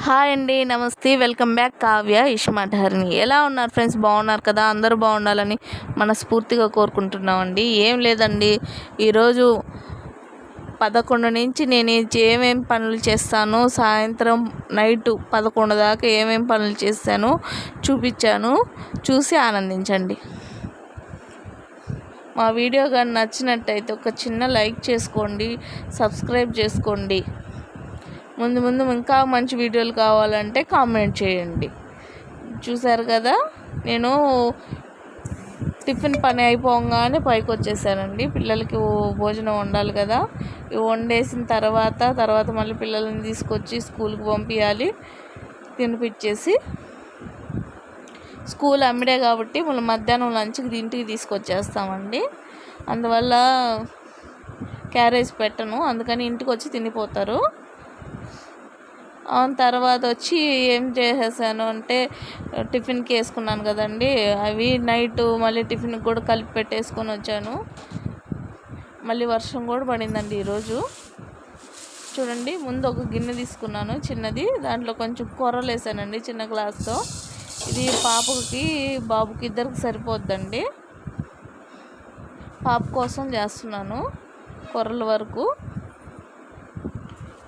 Hi అండి, నమస్తే. Welcome back. Kavya ఇష్మాటహర్ని. ఎలా ఉన్నారు ఫ్రెండ్స్? బాగున్నారు కదా? అందరూ బాగుండాలని మనస్ఫూర్తిగా కోరుకుంటున్నామండి. ఏం లేదండి, ఈరోజు 11 నుంచి నేను ఏమేమి పనులు చేస్తాను, సాయంత్రం నైట్ 11 దాకా ఏమేమి పనులు చేస్తాను చూపించాను. చూసి ఆనందించండి. మా వీడియో కానీ నచ్చినట్టయితే ఒక చిన్న లైక్ చేసుకోండి, సబ్స్క్రైబ్ చేసుకోండి. ముందు ఇంకా మంచి వీడియోలు కావాలంటే కామెంట్ చేయండి. చూసారు కదా, నేను టిఫిన్ పని అయిపోగానే పైకి వచ్చేసానండి. పిల్లలకి భోజనం వండాలి కదా, ఇవి వండేసిన తర్వాత మళ్ళీ పిల్లల్ని తీసుకొచ్చి స్కూల్కి పంపించాలి. తినిపించేసి స్కూల్ అమ్మిడే కాబట్టి మళ్ళీ మధ్యాహ్నం లంచ్కి ఇంటికి తీసుకొచ్చేస్తామండి. అందువల్ల క్యారేజ్ పెట్టను, అందుకని ఇంటికి వచ్చి తినిపోతారు. తర్వాత వచ్చి ఏం చేసేసాను అంటే, టిఫిన్కి వేసుకున్నాను కదండి, అవి నైట్ మళ్ళీ టిఫిన్కి కూడా కలిపి పెట్టేసుకొని వచ్చాను. మళ్ళీ వర్షం కూడా పడిందండి ఈరోజు. చూడండి, ముందు ఒక గిన్నె తీసుకున్నాను చిన్నది, దాంట్లో కొంచెం కూరలు వేసానండి చిన్న గ్లాస్తో. ఇది పాపకి బాబుకి ఇద్దరికి సరిపోద్దండి. పాప కోసం చేస్తున్నాను కూరల వరకు.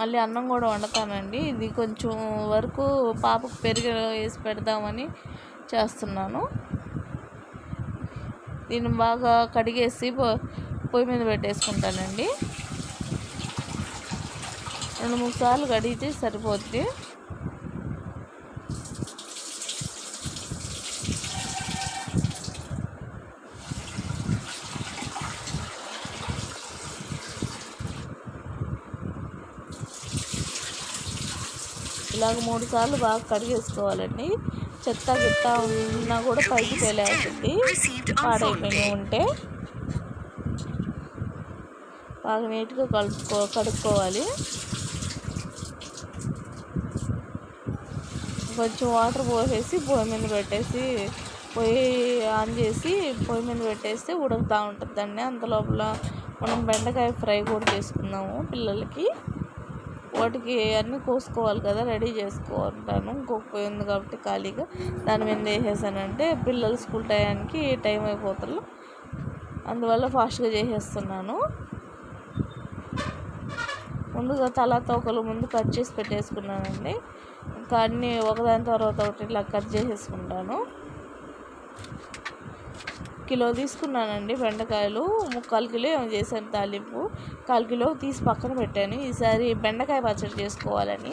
మళ్ళీ అన్నం కూడా వండుతానండి. ఇది కొంచెం వరకు పాపకు పెరుగు వేసి పెడదామని చేస్తున్నాను. దీన్ని బాగా కడిగేసి పొయ్యి మీద పెట్టేసుకుంటానండి. 2-3 సార్లు కడిగితే సరిపోద్ది. ఇలాగ 3 సార్లు బాగా కడిగేసుకోవాలండి. చెత్త గిత్త ఉన్నా కూడా పైకి తేలేస్తుంది, పాడైపోయి ఉంటే. బాగా నీట్గా కడుక్కోవాలి. కొంచెం వాటర్ పోసేసి పొయ్యి మీద పెట్టేసి, పొయ్యి ఆన్ చేసి పొయ్యి మీద పెట్టేస్తే ఉడుకుతూ ఉంటుందండి. అంత లోపల మనం బెండకాయ ఫ్రై కూడా చేసుకుందాము. పిల్లలకి వాటికి అన్నీ కోసుకోవాలి కదా, రెడీ చేసుకుంటాను. ఇంకొక పొయ్యి ఉంది కాబట్టి ఖాళీగా దాని మీద వేసేసానంటే పిల్లలు స్కూల్ టైంకి టైం అయిపోతారు. అందువల్ల ఫాస్ట్గా చేసేస్తున్నాను. ముందుగా తలా తోకలు ముందు కట్ చేసి పెట్టేసుకున్నానండి. ఇంకా అన్నీ ఒకదాని తర్వాత ఒకటి ఇలా కట్ చేసేసుకుంటాను. కిలో తీసుకున్నానండి బెండకాయలు. 3/4 కిలో ఏమో చేశాను తాలింపు. 1/4 కిలో తీసి పక్కన పెట్టాను. ఈసారి బెండకాయ పచ్చడి చేసుకోవాలని.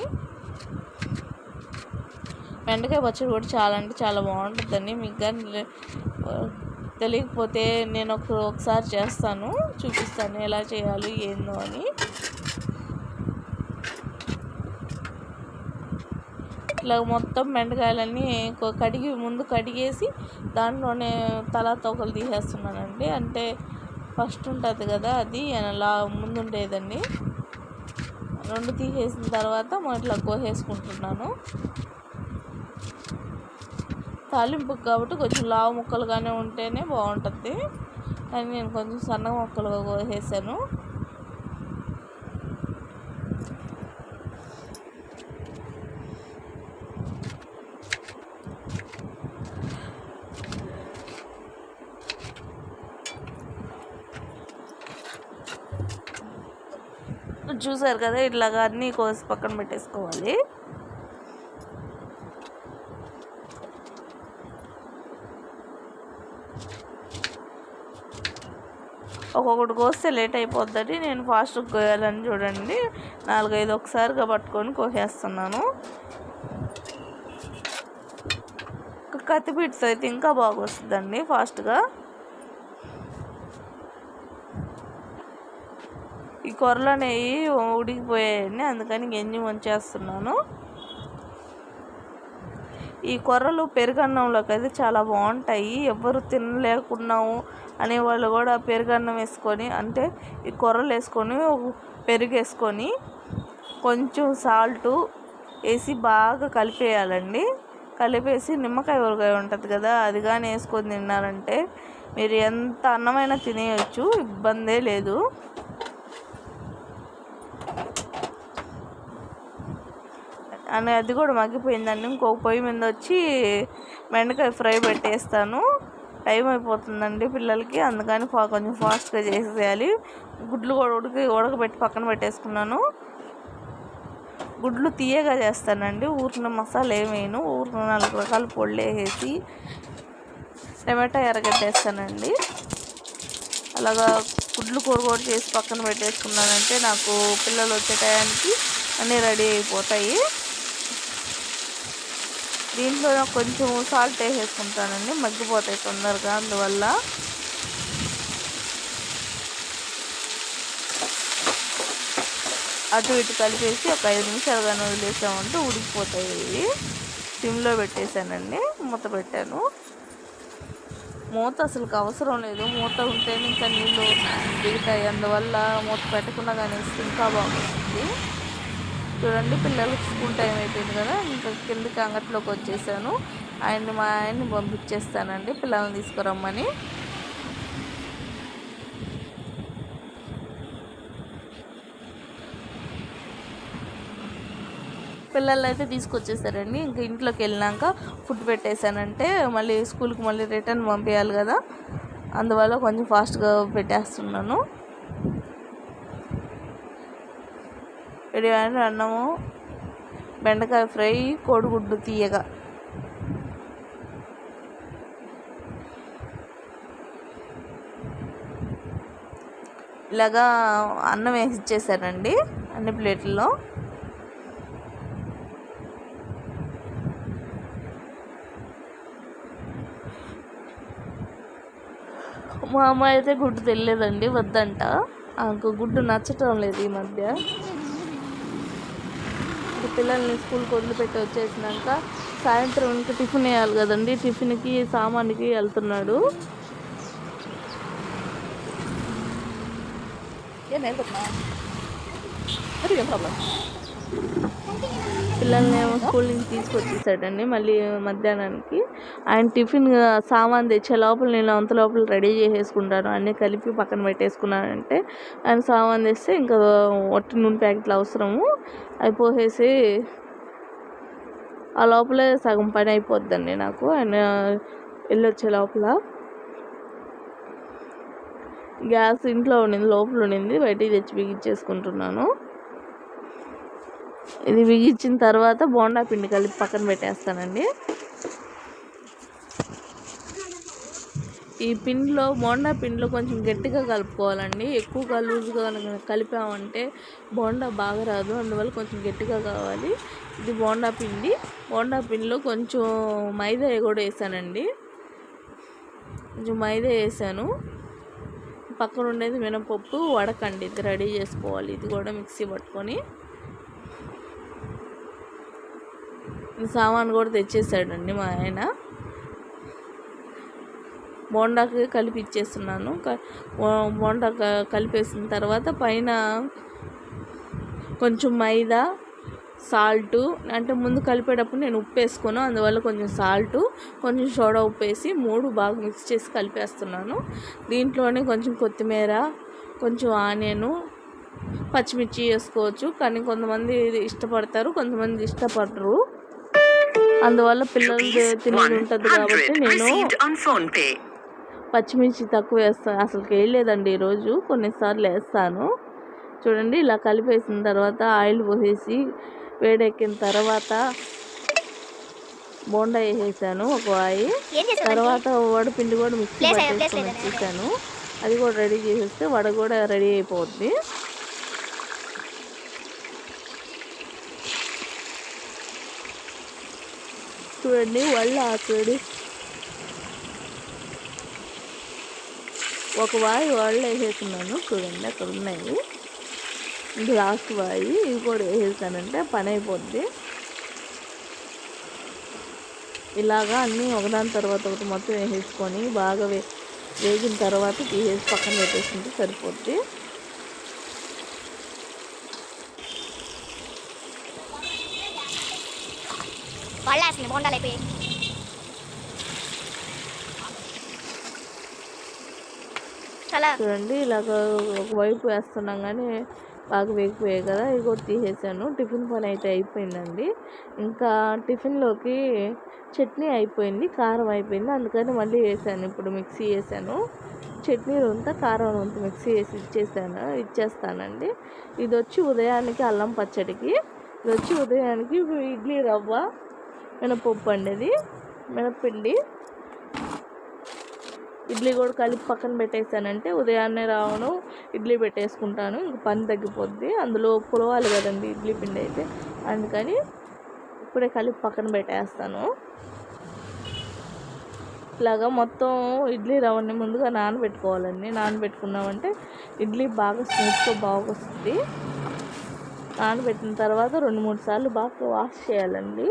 బెండకాయ పచ్చడి కూడా చాలా అంటే చాలా బాగుంటుందండి. మీకు కానీ తెలియకపోతే నేను ఒకసారి చేస్తాను, చూపిస్తాను ఎలా చేయాలి ఏందో అని. ఇట్లా మొత్తం బెండకాయలన్నీ ముందు కడిగేసి దాంట్లోనే తలా తోకలు తీసేస్తున్నానండి. అంటే ఫస్ట్ ఉంటుంది కదా, అది అలా ముందు ఉండేదండి. 2 తీసేసిన తర్వాత ఇట్లా కోసేసుకుంటున్నాను. తాలింపుకి కాబట్టి కొంచెం లావు ముక్కలుగానే ఉంటేనే బాగుంటుంది, కానీ నేను కొంచెం సన్నగా ముక్కలుగా కోసేసాను. చూసారు కదా, ఇట్లాగా అన్నీ కోసి పక్కన పెట్టేసుకోవాలి. ఒక్కొక్కటి కోస్తే లేట్ అయిపోద్దని నేను ఫాస్ట్గా కోయాలని చూడండి 4-5 ఒకసారిగా పట్టుకొని కోసేస్తున్నాను. కత్తిపీటతో అయితే ఇంకా బాగా వస్తుందండి ఫాస్ట్గా. ఈ కూరలు అనేవి ఉడికిపోయాయండి, అందుకని గెంజి వంచేస్తున్నాను. ఈ కూరలు పెరుగన్నంలోకి అయితే చాలా బాగుంటాయి. ఎవరు తినలేకున్నాము అనేవాళ్ళు కూడా పెరుగన్నం వేసుకొని, అంటే ఈ కూరలు వేసుకొని పెరుగు వేసుకొని కొంచెం సాల్టు వేసి బాగా కలిపేయాలండి. కలిపేసి నిమ్మకాయ ఊరగాయ ఉంటుంది కదా, అది కానీ వేసుకొని తిన్నారంటే మీరు ఎంత అన్నమైనా తినేయచ్చు, ఇబ్బందే లేదు. అని అది కూడా మగ్గిపోయిందండి. ఇంకొక పొయ్యి మీద వచ్చి బెండకాయ ఫ్రై పెట్టేస్తాను. టైం అయిపోతుందండి పిల్లలకి, అందుకని కొంచెం ఫాస్ట్గా చేసేయాలి. గుడ్లు కూడా ఉడకబెట్టి పక్కన పెట్టేసుకున్నాను. గుడ్లు తీయగా చేస్తానండి, ఊరిన మసాలా ఏమేను, ఊరిన 4 రకాల పొళ్ళు వేసేసి టమాటా ఎర్రగడ్డ వేస్తానండి. అలాగా గుడ్లు కూర చేసి పక్కన పెట్టేసుకున్నానంటే నాకు పిల్లలు వచ్చే టయానికి అన్నీ రెడీ అయిపోతాయి. దీంట్లో కొంచెం సాల్ట్ వేసేసుకుంటానండి, మగ్గిపోతాయి తొందరగా. అందువల్ల అటు ఇటు కలిపేసి ఒక 5 నిమిషాలు కానీ వదిలేసామంటే ఉడికిపోతాయి. ఇవి సిమ్లో పెట్టేశానండి, మూత పెట్టాను. మూత అసలుకి అవసరం లేదు, మూత ఉంటేనే ఇంకా నీళ్ళు దిగుతాయి. అందువల్ల మూత పెట్టకుండా కానీ ఇంకా బాగుంటుంది. చూడండి, పిల్లలకి స్కూల్ టైం అయిపోయింది కదా, ఇంకా కిందకి అంగట్లోకి వచ్చేసాను. మా ఆయన్ని పంపించేస్తానండి పిల్లల్ని తీసుకురమ్మని. పిల్లలు అయితే తీసుకొచ్చేసారండి. ఇంక ఇంట్లోకి వెళ్ళినాక ఫుడ్ పెట్టేశానంటే మళ్ళీ స్కూల్కి మళ్ళీ రిటర్న్ పంపించాలి కదా, అందువల్ల కొంచెం ఫాస్ట్గా పెట్టేస్తున్నాను. రెడీ అయిన అన్నము, బెండకాయ ఫ్రై, కోడిగుడ్డు తీయగా. ఇలాగా అన్నం వేసి ఇచ్చేసానండి అన్ని ప్లేట్లలో. మా అమ్మ అయితే గుడ్డు తెలియదండి, వద్దంట. గుడ్డు నచ్చటం లేదు ఈ మధ్య. పిల్లల్ని స్కూల్కి వదిలిపెట్టి వచ్చేసినాక సాయంత్రం ఇంకా టిఫిన్ వేయాలి కదండి, టిఫిన్కి సామాన్కి వెళ్తున్నాడు. పిల్లల్ని ఏమో స్కూల్ నుంచి తీసుకొచ్చేసాడండి మళ్ళీ మధ్యాహ్నానికి. ఆయన టిఫిన్ సామాన్ తెచ్చే లోపల నేను అంత లోపల రెడీ చేసేసుకుంటాను, అన్నీ కలిపి పక్కన పెట్టేసుకున్నానంటే ఆయన సామాన్ తెస్తే ఇంకా ఒట్టి నూనె ప్యాకెట్లు అవసరము అయిపోసేసి ఆ లోపలే సగం పని అయిపోద్దండి నాకు. ఆయన వెళ్ళొచ్చే లోపల గ్యాస్ ఇంట్లో ఉండింది, లోపల ఉండింది, బయటికి తెచ్చి బిగించేసుకుంటున్నాను. ఇది బిగించిన తర్వాత బోండా పిండి కలిపి పక్కన పెట్టేస్తానండి. ఈ పిండిలో బోండా పిండిలో కొంచెం గట్టిగా కలుపుకోవాలండి, ఎక్కువగా లూజ్గా కలిపామంటే బోండా బాగా రాదు, అందువల్ల కొంచెం గట్టిగా కావాలి. ఇది బోండా పిండిలో కొంచెం మైదా కూడా వేసానండి, కొంచెం మైదా వేసాను. పక్కన ఉండేది మినపప్పు, వడకండి, ఇది రెడీ చేసుకోవాలి. ఇది కూడా మిక్సీ పట్టుకొని సామాను కూడా తెచ్చేసాడండి మా ఆయన. బోండాకి కలిపి ఇచ్చేస్తున్నాను. బోండా కలిపేసిన తర్వాత పైన కొంచెం మైదా, సాల్టు, అంటే ముందు కలిపేటప్పుడు నేను ఉప్పు వేసుకోను, అందువల్ల కొంచెం సాల్టు, కొంచెం సోడా ఉప్పు వేసి 3 బాగా మిక్స్ చేసి కలిపేస్తున్నాను. దీంట్లోనే కొంచెం కొత్తిమీర, కొంచెం ఆనియను, పచ్చిమిర్చి వేసుకోవచ్చు, కానీ కొంతమంది ఇష్టపడతారు, కొంతమంది ఇష్టపడరు. అందువల్ల పిల్లలు తినేది ఉంటుంది కాబట్టి నేను పచ్చిమిర్చి తక్కువ వేస్తాను, అసలు వేయలేదండి ఈరోజు, కొన్నిసార్లు వేస్తాను. చూడండి, ఇలా కలిపేసిన తర్వాత ఆయిల్ పోసేసి వేడెక్కిన తర్వాత బోండా వేసేసాను ఒక వాయి. తర్వాత వడపిండి కూడా మిక్సీ పట్టేసుకొని వచ్చేసాను, అది కూడా రెడీ చేసేస్తే వడ కూడా రెడీ అయిపోద్ది. చూడండి, వల్ల ఆకుడి ఒక వాయి వాళ్ళు వేసేస్తున్నాను. చూడండి, అక్కడ ఉన్నాయి, ఇది లాస్ట్ వాయి, ఇవి కూడా వేసేసానంటే పని అయిపోద్ది. ఇలాగా అన్నీ ఒకదాని తర్వాత ఒకటి మొత్తం వేసేసుకొని బాగా వేగిన తర్వాత తీసేసి పక్కన పెట్టేసుకుంటే సరిపోద్ది. చూడండి, ఇలాగ ఒకవైపు వేస్తున్నాం కానీ బాగా వేగిపోయాయి కదా, ఇవి కూడా తీసేసాను. టిఫిన్ పని అయితే అయిపోయిందండి. ఇంకా టిఫిన్లోకి చట్నీ అయిపోయింది, కారం అయిపోయింది, అందుకని మళ్ళీ వేసాను. ఇప్పుడు మిక్సీ వేసాను. చట్నీ రొంత కారం రొంత మిక్సీ వేసి ఇచ్చేస్తానండి. ఇది వచ్చి ఉదయానికి అల్లం పచ్చడికి, ఇది వచ్చి ఉదయానికి ఇడ్లీ రవ్వ మినపప్పు అండి, అది మినప్పిండి. ఇడ్లీ కూడా కలిపి పక్కన పెట్టేసానంటే ఉదయాన్నే రావను ఇడ్లీ పెట్టేసుకుంటాను, ఇంక పని తగ్గిపోద్ది. అందులో పులవాలి కదండి ఇడ్లీ పిండి అయితే, అందుకని ఇప్పుడే కలిపి పక్కన పెట్టేస్తాను. ఇలాగా మొత్తం ఇడ్లీ రవ్వని ముందుగా నానబెట్టుకోవాలండి. నానబెట్టుకున్నామంటే ఇడ్లీ బాగా స్మూత్గా బాగా వస్తుంది. నానబెట్టిన తర్వాత 2-3 సార్లు బాగా వాష్ చేయాలండి.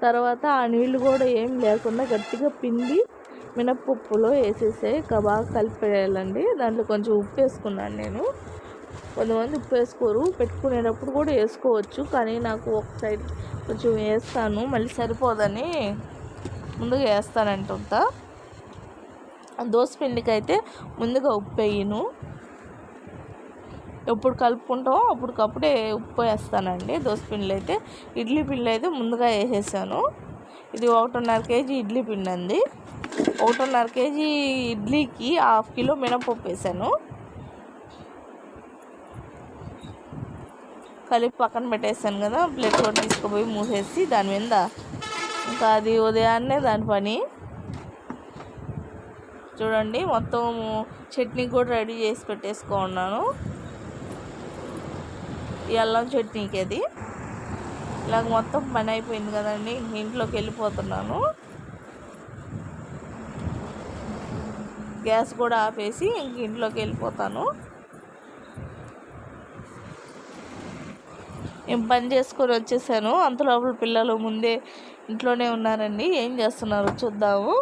తర్వాత ఆ నీళ్ళు కూడా ఏం లేకుండా గట్టిగా పిండి మినప్పప్పులో వేసేసి బాగా కలిపేయాలండి. దాంట్లో కొంచెం ఉప్పు వేసుకున్నాను నేను. కొంతమంది ఉప్పు వేసుకోరు, పెట్టుకునేటప్పుడు కూడా వేసుకోవచ్చు, కానీ నాకు ఒక సైడ్ కొంచెం వేస్తాను, మళ్ళీ సరిపోదని ముందుగా వేస్తానంటుంటా. దోసపిండికి అయితే ముందుగా ఉప్పు వేయను, ఎప్పుడు కలుపుకుంటామో అప్పటికప్పుడే ఉప్పు వేస్తానండి దోసపిండిలో అయితే. ఇడ్లీ పిండి అయితే ముందుగా వేసేసాను. ఇది 1.5 కేజీ ఇడ్లీ పిండి అండి. 1.5 కేజీ ఇడ్లీకి 1/2 కిలో మినపప్పు వేసాను. కలిపి పక్కన పెట్టేసాను కదా, ప్లేట్ కూడా తీసుకుపోయి మూసేసి దాని మీద ఇంకా అది ఉదయాన్నే దాని పని. చూడండి మొత్తం చట్నీ కూడా రెడీ చేసి పెట్టేసుకున్నాను, ఈ అల్లం చట్నీకి. అది ఇలాగ మొత్తం పని అయిపోయింది కదండి, ఇంట్లోకి వెళ్ళిపోతున్నాను. గ్యాస్ కూడా ఆపేసి ఇంక ఇంట్లోకి వెళ్ళిపోతాను. నేను పని చేసుకొని వచ్చేసాను. అంతలోపల పిల్లలు ముందే ఇంట్లోనే ఉన్నారండి. ఏం చేస్తున్నారు చూద్దాము.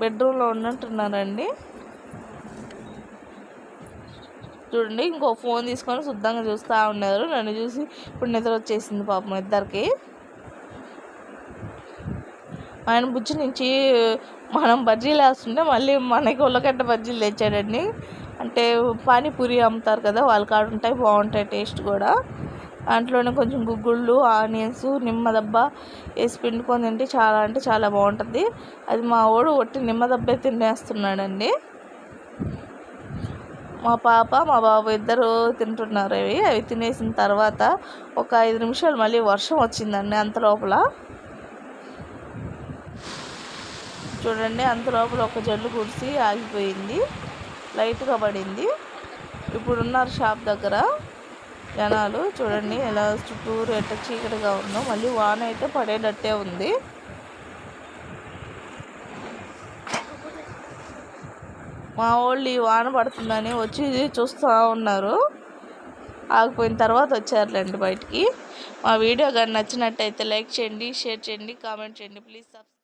బెడ్రూమ్లో ఉన్నట్టున్నారండి. చూడండి ఇంకో ఫోన్ తీసుకొని శుద్ధంగా చూస్తూ ఉన్నారు. నన్ను చూసి ఇప్పుడు నిద్ర వచ్చేసింది పాపం ఇద్దరికి. ఆయన బుజ్జి నుంచి మనం బజ్జీలు వేస్తుంటే మళ్ళీ మనకి ఉల్లగడ్డ బజ్జీలు తెచ్చాడండి. అంటే పానీపూరి అమ్ముతారు కదా, వాళ్ళ కాడ ఉంటాయి, బాగుంటాయి టేస్ట్ కూడా. దాంట్లోనే కొంచెం గుగ్గుళ్ళు, ఆనియన్స్, నిమ్మదబ్బ వేసి పిండుకొని తింటే చాలా అంటే చాలా బాగుంటుంది. అది మా వాడు ఒట్టి నిమ్మదబ్బే తినేస్తున్నాడండి. మా పాప మా బాబు ఇద్దరు తింటున్నారు. అవి తినేసిన తర్వాత ఒక 5 నిమిషాలు మళ్ళీ వర్షం వచ్చిందండి. అంతలోపల చూడండి, అంతలోపల ఒక జల్లు కురిసి ఆగిపోయింది, లైట్గా పడింది. ఇప్పుడు ఉన్నారు షాప్ దగ్గర జనాలు. చూడండి ఎలా చుట్టూరు ఎట్ట చీకటిగా ఉందో, మళ్ళీ వాన అయితే పడేటట్టే ఉంది. మా వాళ్ళు ఈ వాన పడుతుందని వచ్చి చూస్తూ ఉన్నారు. ఆగిపోయిన తర్వాత వచ్చారులేండి బయటికి. మా వీడియో కానీ నచ్చినట్టయితే లైక్ చేయండి, షేర్ చేయండి, కామెంట్ చేయండి. Please subscribe.